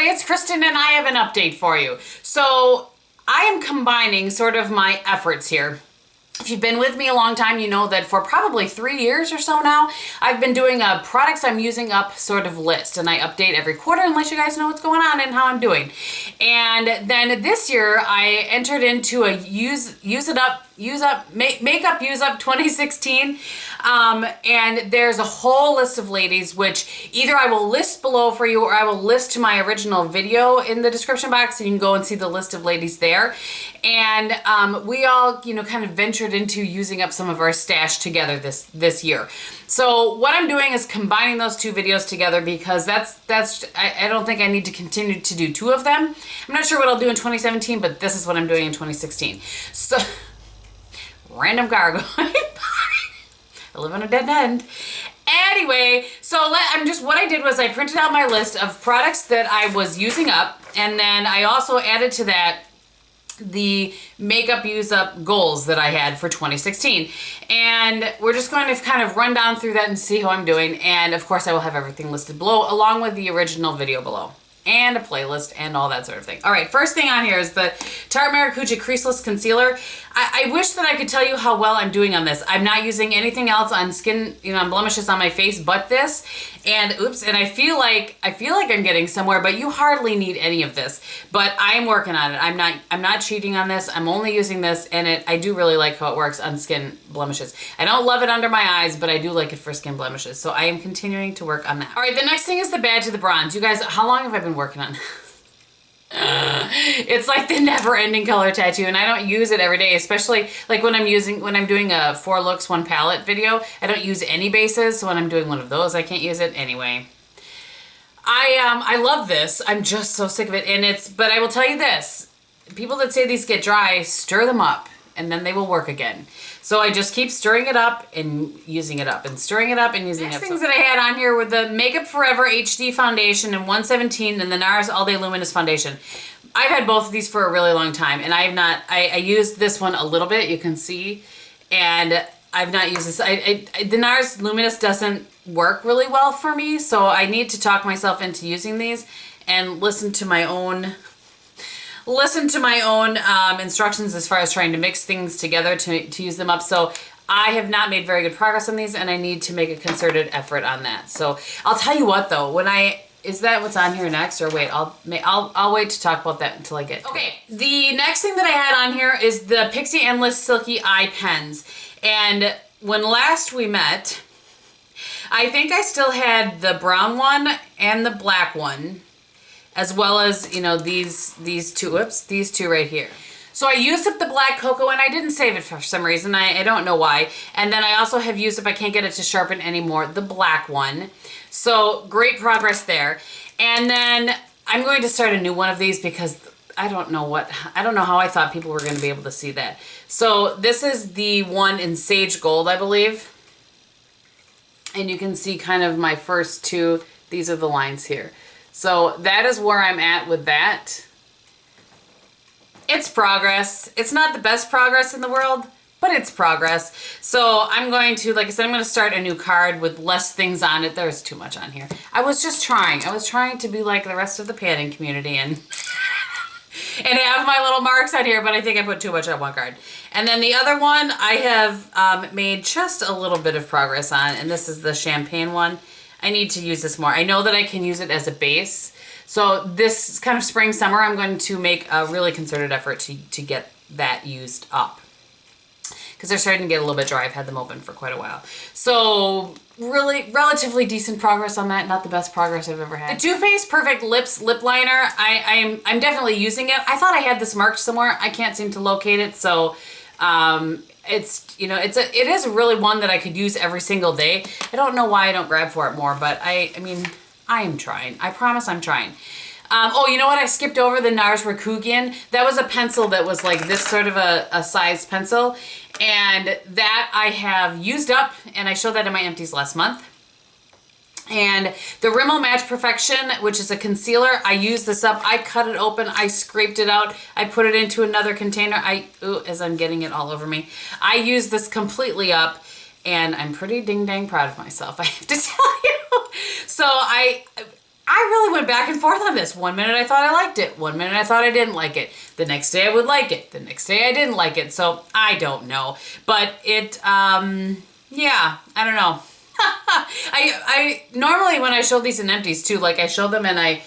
it's Kristin and I have an update for you. So I am combining sort of my efforts here. If you've been with me a long time, you know that for probably 3 years or so now, I've been doing a products I'm using up sort of list, and I update every quarter and let you guys know what's going on and how I'm doing. And then this year I entered into a makeup use up 2016. And there's a whole list of ladies, which either I will list below for you or I will list to my original video in the description box, and you can go and see the list of ladies there. And we all, kind of ventured into using up some of our stash together this year. So what I'm doing is combining those two videos together because I don't think I need to continue to do two of them. I'm not sure what I'll do in 2017, but this is what I'm doing in 2016. So, random gargoyle. I live on a dead end. Anyway, so what I did was I printed out my list of products that I was using up, and then I also added to that the makeup use up goals that I had for 2016. And we're just going to kind of run down through that and see how I'm doing. And of course I will have everything listed below along with the original video below. And a playlist and all that sort of thing. All right, first thing on here is the Tarte Maracuja Creaseless Concealer. I wish that I could tell you how well I'm doing on this. I'm not using anything else on skin, on blemishes on my face but this. And oops, and I feel like I'm getting somewhere, but you hardly need any of this. But I'm working on it. I'm not cheating on this. I'm only using this, and I do really like how it works on skin blemishes. I don't love it under my eyes, but I do like it for skin blemishes. So I am continuing to work on that. All right, the next thing is the Badge of the Bronze. You guys, how long have I been working on? It's like the never-ending color tattoo, and I don't use it every day, especially like when I'm doing a 4 looks 1 palette video. I don't use any bases, so when I'm doing one of those I can't use it anyway. I love this. I'm just so sick of it, but I will tell you this, people that say these get dry, stir them up and then they will work again. So I just keep stirring it up and using it up and stirring it up and using it up. Next things that I had on here were the Makeup Forever HD Foundation in 117 and the NARS All Day Luminous Foundation. I've had both of these for a really long time, and I used this one a little bit, you can see, and I've not used this. The NARS Luminous doesn't work really well for me, so I need to talk myself into using these and listen to my own instructions as far as trying to mix things together to use them up. So I have not made very good progress on these, and I need to make a concerted effort on that. So I'll tell you what though, is that what's on here next, or wait, I'll wait to talk about that until I get to it. The next thing that I had on here is the Pixi Endless Silky Eye Pens. And when last we met, I think I still had the brown one and the black one, as well as, these two right here. So I used up the black cocoa, and I didn't save it for some reason. I don't know why. And then I also have used up, I can't get it to sharpen anymore, the black one. So great progress there. And then I'm going to start a new one of these because I don't know how I thought people were going to be able to see that. So this is the one in Sage Gold, I believe. And you can see kind of my first two. These are the lines here. So that is where I'm at with that. It's progress. It's not the best progress in the world, but it's progress. So I'm going to, like I said, I'm going to start a new card with less things on it. There's too much on here. I was just trying. I was trying to be like the rest of the panning community and have my little marks on here, but I think I put too much on one card. And then the other one I have made just a little bit of progress on, and this is the champagne one. I need to use this more. I know that I can use it as a base. So this kind of spring, summer, I'm going to make a really concerted effort to get that used up, because they're starting to get a little bit dry. I've had them open for quite a while. So really relatively decent progress on that. Not the best progress I've ever had. The Too Faced Perfect Lips Lip Liner, I'm definitely using it. I thought I had this marked somewhere. I can't seem to locate it. So it is really one that I could use every single day. I don't know why I don't grab for it more, but I mean, I am trying. I promise I'm trying. Oh, you know what? I skipped over the NARS Rakugan. That was a pencil that was like this sort of a sized pencil. And that I have used up, and I showed that in my empties last month. And the Rimmel Match Perfection, which is a concealer, I used this up. I cut it open. I scraped it out. I put it into another container. As I'm getting it all over me. I used this completely up, and I'm pretty ding-dang proud of myself, I have to tell you. So I I really went back and forth on this. One minute I thought I liked it. One minute I thought I didn't like it. The next day I would like it. The next day I didn't like it. So I don't know. But it, yeah, I don't know. I normally when I show these in empties too, like I show them and I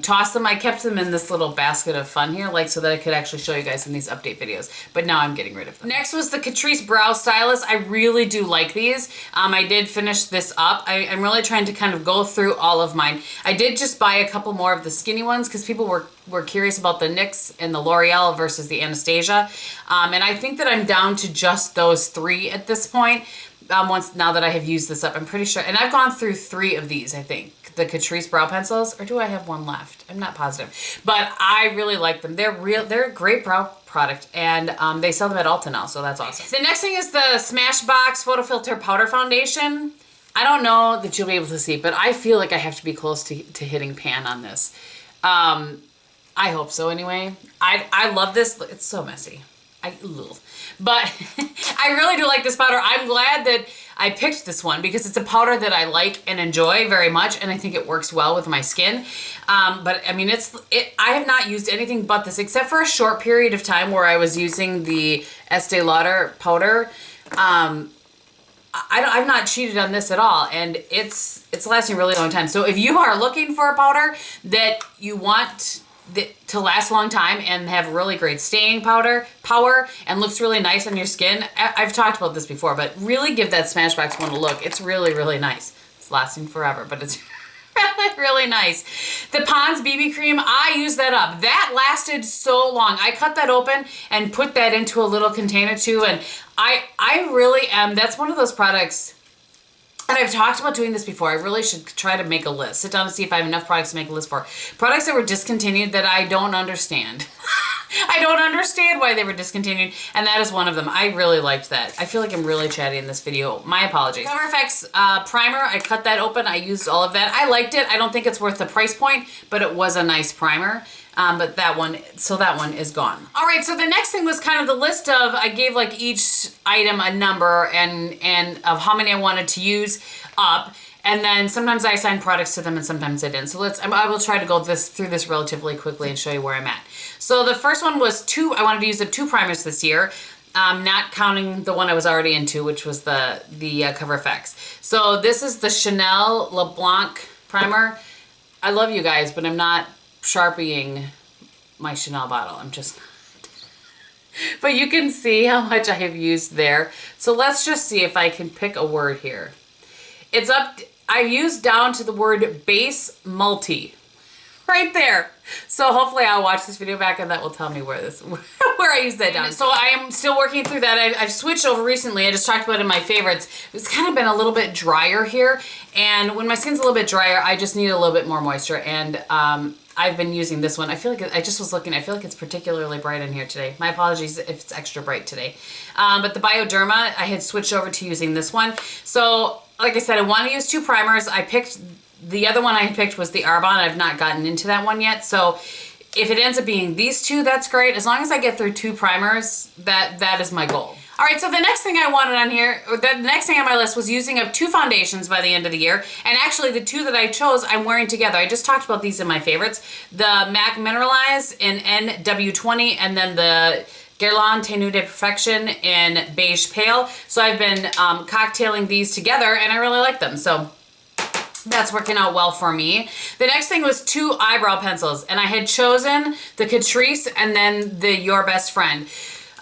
toss them. I kept them in this little basket of fun here, like so that I could actually show you guys in these update videos. But now I'm getting rid of them. Next was the Catrice Brow Stylist. I really do like these. I did finish this up. I'm really trying to kind of go through all of mine. I did just buy a couple more of the skinny ones because people were curious about the NYX and the L'Oreal versus the Anastasia. And I think that I'm down to just those 3 at this point. Now that I have used this up, I'm pretty sure. And I've gone through 3 of these, I think. The Catrice brow pencils, or do I have one left? I'm not positive, but I really like them. They're a great brow product, and they sell them at Ulta now, so that's awesome. The next thing is the Smashbox Photo Filter Powder Foundation. I don't know that you'll be able to see, but I feel like I have to be close to hitting pan on this. I hope so anyway. I love this. It's so messy. But I really do like this powder. I'm glad that I picked this one because it's a powder that I like and enjoy very much, and I think it works well with my skin. But I mean, I have not used anything but this except for a short period of time where I was using the Estee Lauder powder. I've not cheated on this at all, and it's lasting a really long time. So if you are looking for a powder that you want to last a long time and have really great staying power and looks really nice on your skin, I've talked about this before, but really give that Smashbox one a look. It's really, really nice. It's lasting forever, but it's really, really nice. The Pond's BB cream, I used that up. That lasted so long. I cut that open and put that into a little container too, and I really am, that's one of those products. And I've talked about doing this before. I really should try to make a list. Sit down and see if I have enough products to make a list for. Products that were discontinued that I don't understand. I don't understand why they were discontinued, and that is one of them. I really liked that. I feel like I'm really chatty in this video. My apologies. Cover FX primer, I cut that open. I used all of that. I liked it. I don't think it's worth the price point, but it was a nice primer. But that one is gone. All right, so the next thing was kind of the list of, I gave like each item a number and of how many I wanted to use up. And then sometimes I assigned products to them and sometimes I didn't. So I will try to go through this relatively quickly and show you where I'm at. So the first one was I wanted to use up 2 primers this year. Not counting the one I was already into, which was the Cover FX. So this is the Chanel Blanc primer. I love you guys, but I'm not Sharpieing my Chanel bottle. I'm just but you can see how much I have used there. So let's just see if I can pick a word here. It's up, I've used down to the word base multi right there. So hopefully I'll watch this video back and that will tell me where I used that down. So I am still working through that. I've switched over recently. I just talked about it in my favorites. It's kind of been a little bit drier here, and when my skin's a little bit drier, I just need a little bit more moisture, and I've been using this one. I feel like I just was looking. I feel like it's particularly bright in here today. My apologies if it's extra bright today. But the Biorderma, I had switched over to using this one. So like I said, I want to use 2 primers. The other one I picked was the Arbonne. I've not gotten into that one yet. So if it ends up being these 2, that's great. As long as I get through 2 primers, that is my goal. All right, so the next thing I wanted on here, or the next thing on my list was using up 2 foundations by the end of the year. And actually the 2 that I chose, I'm wearing together. I just talked about these in my favorites. The MAC MIneralize in NW20 and then the Guerlain Tenue de Perfection in Beige Pale. So I've been cocktailing these together and I really like them. So that's working out well for me. The next thing was 2 eyebrow pencils, and I had chosen the Catrice and then the Your Best Friend.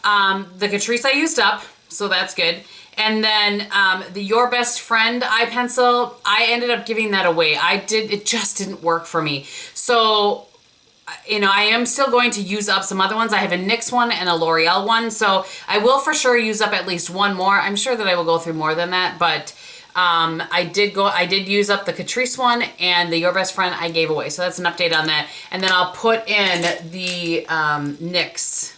The Catrice I used up, so that's good. And then the Your Best Friend eye pencil, I ended up giving that away. It just didn't work for me. So, you know, I am still going to use up some other ones. I have a NYX one and a L'Oreal one, so I will for sure use up at least one more. I'm sure that I will go through more than that, but I did use up the Catrice one, and the Your Best Friend I gave away. So that's an update on that. And then I'll put in the NYX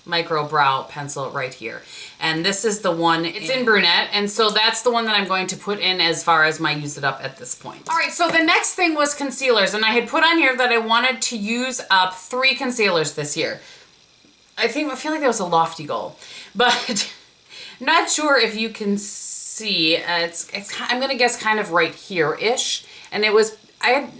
micro brow pencil right here. And this is the one, it's in brunette, and so that's the one that I'm going to put in as far as my use it up at this point. All right, so the next thing was concealers, and I had put on here that I wanted to use up 3 concealers this year. I feel like that was a lofty goal, but not sure if you can see. I'm gonna guess kind of right here-ish, and it was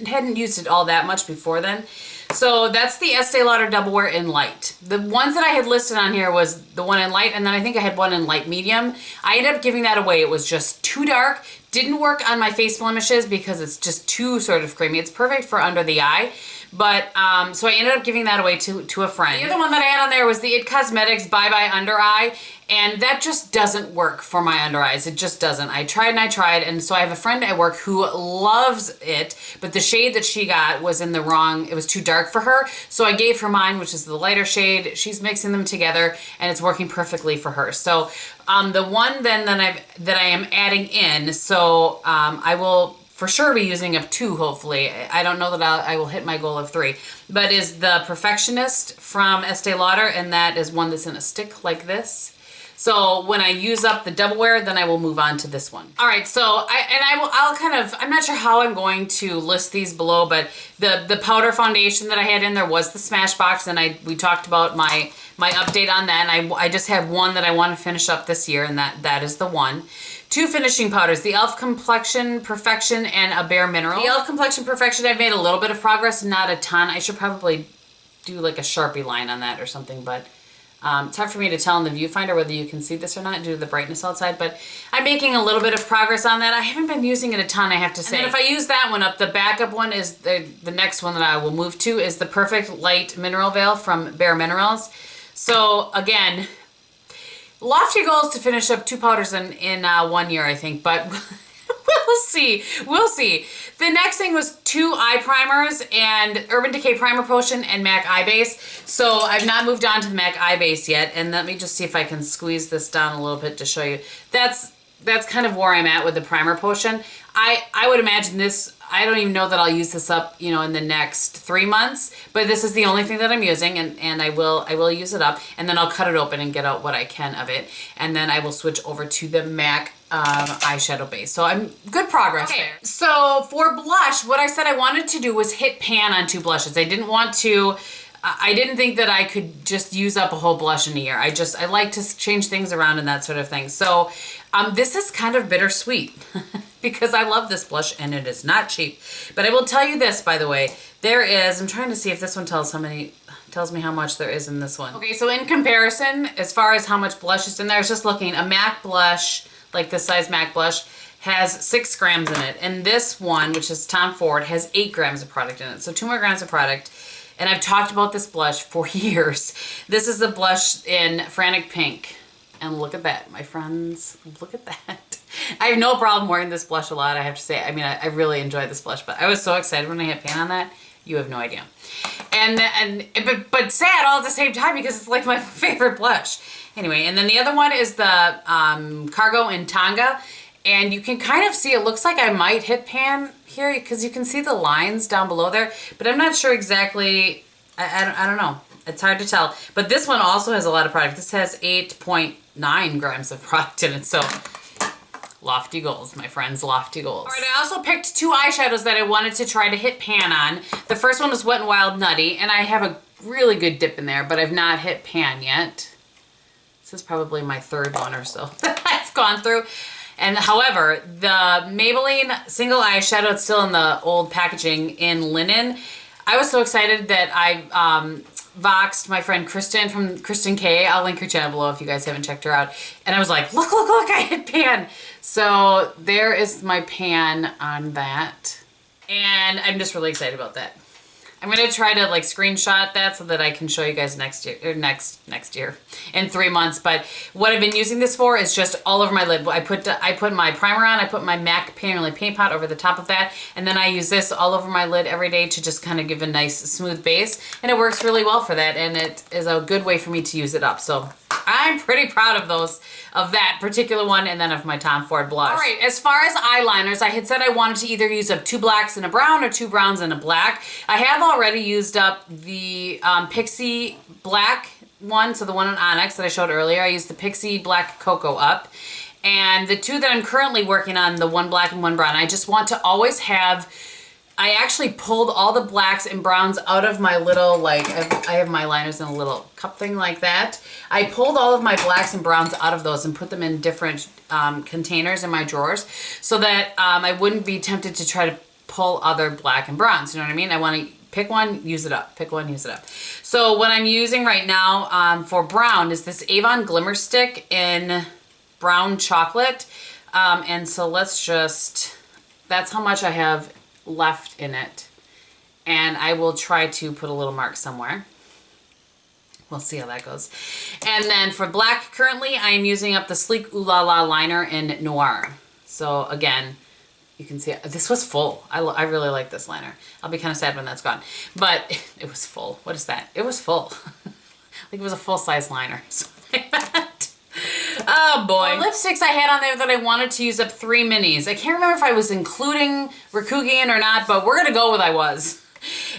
hadn't used it all that much before then. So that's the Estee Lauder Double Wear in Light. The ones that I had listed on here was the one in Light, and then I think I had one in Light Medium. I ended up giving that away. It was just too dark. Didn't work on my face blemishes because it's just too sort of creamy. It's perfect for under the eye. But, so I ended up giving that away to a friend. The other one that I had on there was the It Cosmetics Bye Bye Under Eye, and that just doesn't work for my under eyes. It just doesn't. I tried, and so I have a friend at work who loves it, but the shade that she got was in the wrong, it was too dark for her, so I gave her mine, which is the lighter shade. She's mixing them together, and it's working perfectly for her. So, the one then that I am adding in, so I will for sure be using up 2, hopefully. I don't know that I will hit my goal of 3, but is the Perfectionist from Estee Lauder, and that is one that's in a stick like this. So when I use up the Double Wear, then I will move on to this one. All right, so I'll kind of, I'm not sure how I'm going to list these below, but the powder foundation that I had in there was the Smashbox, and we talked about my update on that, and I just have one that I want to finish up this year, and that is the one. 2 finishing powders, the e.l.f. Complexion Perfection and a BareMinerals. The e.l.f. Complexion Perfection, I've made a little bit of progress, not a ton. I should probably do like a Sharpie line on that or something, but it's hard for me to tell in the viewfinder whether you can see this or not due to the brightness outside, but I'm making a little bit of progress on that. I haven't been using it a ton, I have to say. And then if I use that one up, the backup one is the next one that I will move to is the Perfect Light Mineral Veil from BareMinerals. So again, lofty goals to finish up 2 powders in 1 year, I think, but we'll see. We'll see. The next thing was 2 eye primers, and Urban Decay Primer Potion and MAC Eye Base. So I've not moved on to the MAC Eye Base yet, and let me just see if I can squeeze this down a little bit to show you. That's kind of where I'm at with the Primer Potion. I would imagine this, I don't even know that I'll use this up, you know, in the next 3 months, but this is the only thing that I'm using, and I will use it up, and then I'll cut it open and get out what I can of it, and then I will switch over to the MAC eyeshadow base. So I'm good progress there. So for blush, what I said I wanted to do was hit pan on 2 blushes. I didn't think that I could just use up a whole blush in a year. I like to change things around and that sort of thing. So this is kind of bittersweet because I love this blush and it is not cheap. But I will tell you this, by the way, there is, I'm trying to see if this one tells me how much there is in this one. Okay, so in comparison, as far as how much blush is in there, I was just looking, a MAC blush, like this size MAC blush, has 6 grams in it. And this one, which is Tom Ford, has 8 grams of product in it. So 2 more grams of product. And I've talked about this blush for years. This is the blush in Frantic Pink. And look at that, my friends. Look at that. I have no problem wearing this blush a lot, I have to say. I mean, I really enjoy this blush, but I was so excited when I hit pan on that. You have no idea. But sad all at the same time because it's like my favorite blush. Anyway, and then the other one is the Cargo in Tonga. And you can kind of see, it looks like I might hit pan here because you can see the lines down below there, but I'm not sure exactly, I don't know. It's hard to tell. But this one also has a lot of product. This has 8.9 grams of product in it, so lofty goals, my friends, lofty goals. All right, I also picked 2 eyeshadows that I wanted to try to hit pan on. The first one was Wet n Wild Nutty, and I have a really good dip in there, but I've not hit pan yet. This is probably my 3rd one or so that I've gone through. And however, the Maybelline single eyeshadow, it's still in the old packaging in linen. I was so excited that I voxed my friend Kristin from Kristin K. I'll link her channel below if you guys haven't checked her out. And I was like, look, I hit pan. So there is my pan on that. And I'm just really excited about that. I'm going to try to like screenshot that so that I can show you guys next year, or next year, in 3 months. But what I've been using this for is just all over my lid. I put my primer on, I put my MAC paint pot over the top of that, and then I use this all over my lid every day to just kind of give a nice smooth base. And it works really well for that, and it is a good way for me to use it up. So I'm pretty proud of that particular one, and then of my Tom Ford blush. All right, as far as eyeliners, I had said I wanted to either use up 2 blacks and a brown or 2 browns and a black. I have already used up the Pixi black one, so the one in Onyx that I showed earlier. I used the Pixi Black Cocoa up. And the 2 that I'm currently working on, the 1 black and 1 brown, I just want to always have, I actually pulled all the blacks and browns out of my little, like, I have my liners in a little cup thing like that. I pulled all of my blacks and browns out of those and put them in different containers in my drawers so that I wouldn't be tempted to try to pull other black and bronze. You know what I mean? I want to pick one, use it up. Pick one, use it up. So what I'm using right now for brown is this Avon Glimmer Stick in brown chocolate. And so let's just, that's how much I have left in it. And I will try to put a little mark somewhere. We'll see how that goes. And then for black, currently I am using up the Sleek Ooh La La liner in Noir. So again, you can see this was full. I really like this liner. I'll be kind of sad when that's gone. But it was full. What is that? It was full. Like it was a full-size liner. Something like that. Oh boy. The lipsticks I had on there that I wanted to use up 3 minis. I can't remember if I was including Rikugian or not, but we're gonna go with I was.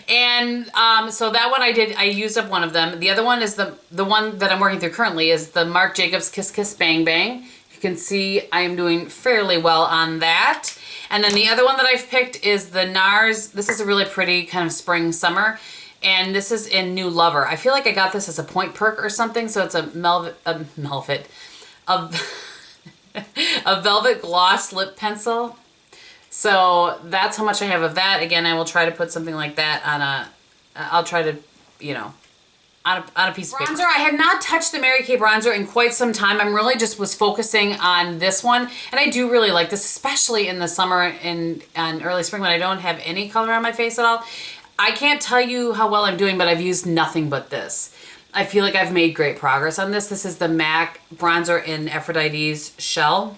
And so that one I used up one of them. The other one is the one that I'm working through currently is the Marc Jacobs Kiss Kiss Bang Bang. You can see I am doing fairly well on that. And then the other one that I've picked is the NARS. This is a really pretty kind of spring summer. And this is in New Lover. I feel like I got this as a point perk or something. So it's a velvet gloss lip pencil. So that's how much I have of that. Again, I will try to put something like that on a, I'll try to, you know, on a piece of paper. Bronzer, I had not touched the Mary Kay bronzer in quite some time. I'm really just was focusing on this one. And I do really like this, especially in the summer and early spring when I don't have any color on my face at all. I can't tell you how well I'm doing, but I've used nothing but this. I feel like I've made great progress on this. This is the MAC bronzer in Aphrodite's Shell.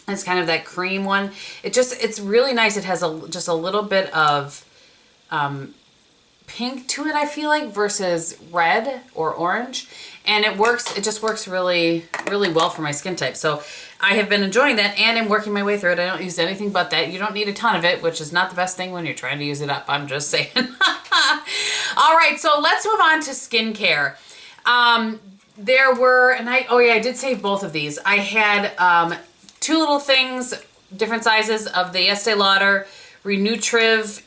It's kind of that cream one. It's really nice. It has just a little bit of pink to it, I feel like, versus red or orange. And it just works really, really well for my skin type. So I have been enjoying that and I'm working my way through it. I don't use anything but that. You don't need a ton of it, which is not the best thing when you're trying to use it up. I'm just saying. All right, so let's move on to skincare. There were, and I did save both of these. I had 2 little things, different sizes of the Estee Lauder Renutriv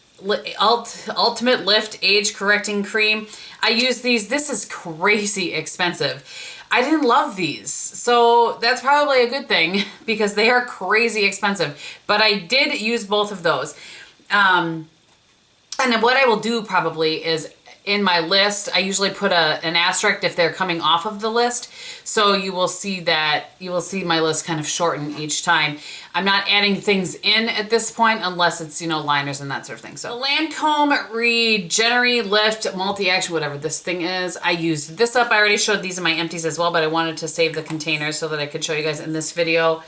Ultimate Lift Age Correcting Cream. I used these. This is crazy expensive. I didn't love these, so that's probably a good thing because they are crazy expensive. But I did use both of those. And then what I will do probably is in my list, I usually put an asterisk if they're coming off of the list. So you will see my list kind of shorten each time. I'm not adding things in at this point unless it's, you know, liners and that sort of thing. So the Lancome Regenerate Lift Multi-Action, whatever this thing is, I used this up. I already showed these in my empties as well, but I wanted to save the containers so that I could show you guys in this video.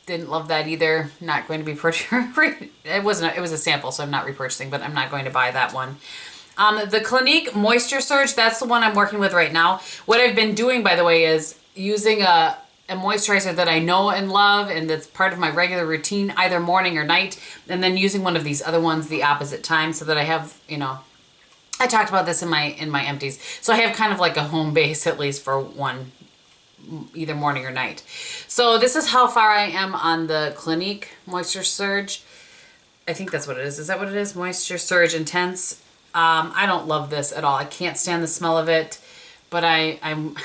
Didn't love that either. Not going to be purchasing. It was a sample, so I'm not repurchasing, but I'm not going to buy that one. The Clinique Moisture Surge, that's the one I'm working with right now. What I've been doing, by the way, is using a moisturizer that I know and love and that's part of my regular routine, either morning or night, and then using one of these other ones the opposite time so that I have, you know, I talked about this in my empties. So I have kind of like a home base at least for one, either morning or night. So this is how far I am on the Clinique Moisture Surge. I think that's what it is. Is that what it is? Moisture Surge Intense. I don't love this at all. I can't stand the smell of it, but I'm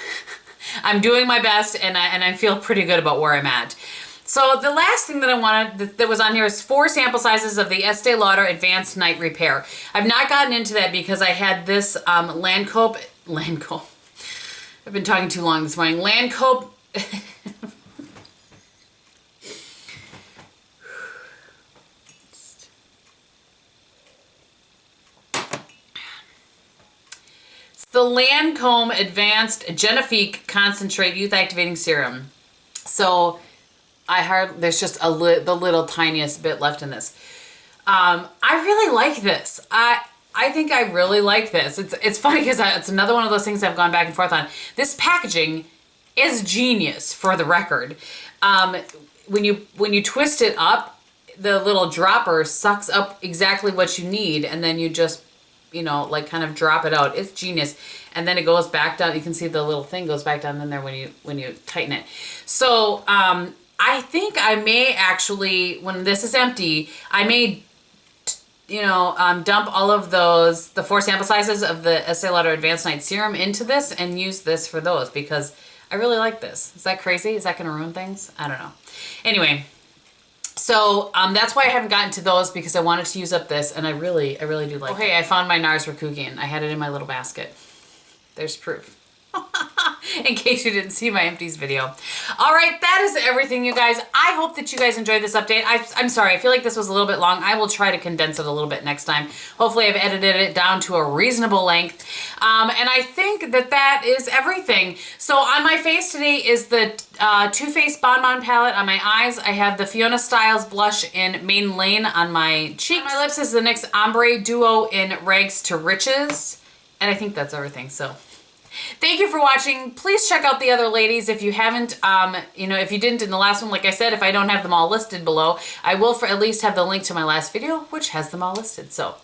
doing my best and I feel pretty good about where I'm at. So the last thing that I wanted that was on here is 4 sample sizes of the Estee Lauder Advanced Night Repair. I've not gotten into that because I had this Lancome. I've been talking too long this morning. Lancome. The Lancome Advanced Genifique Concentrate Youth Activating Serum. So there's just the little tiniest bit left in this. I really like this. I think I really like this. It's funny because it's another one of those things I've gone back and forth on. This packaging is genius, for the record. When you twist it up, the little dropper sucks up exactly what you need, and then you just, you know, like kind of drop it out. It's genius. And then it goes back down. You can see the little thing goes back down in there when you tighten it. So I think I may actually, when this is empty, I may, you know, dump all of the 4 sample sizes of the Estee Lauder Advanced Night Serum into this and use this for those because I really like this. Is that crazy? Is that going to ruin things? I don't know. Anyway, So that's why I haven't gotten to those, because I wanted to use up this, and I really do like it. Hey, I found my NARS Rakugan. I had it in my little basket. There's proof. In case you didn't see my empties video. All right, that is everything, you guys. I hope that you guys enjoyed this update. I'm sorry, I feel like this was a little bit long. I will try to condense it a little bit next time. Hopefully I've edited it down to a reasonable length. And I think that that is everything. So on my face today is the Too Faced Bon Bon palette. On my eyes, I have the Fiona Styles blush in Maiden Lane on my cheeks. On my lips is the NYX Ombre Duo in Rags to Riches. And I think that's everything, so. Thank you for watching. Please check out the other ladies if you haven't, if you didn't in the last one. Like I said, if I don't have them all listed below, I will at least have the link to my last video, which has them all listed. So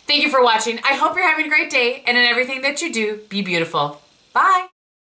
thank you for watching. I hope you're having a great day, and in everything that you do, be beautiful. Bye.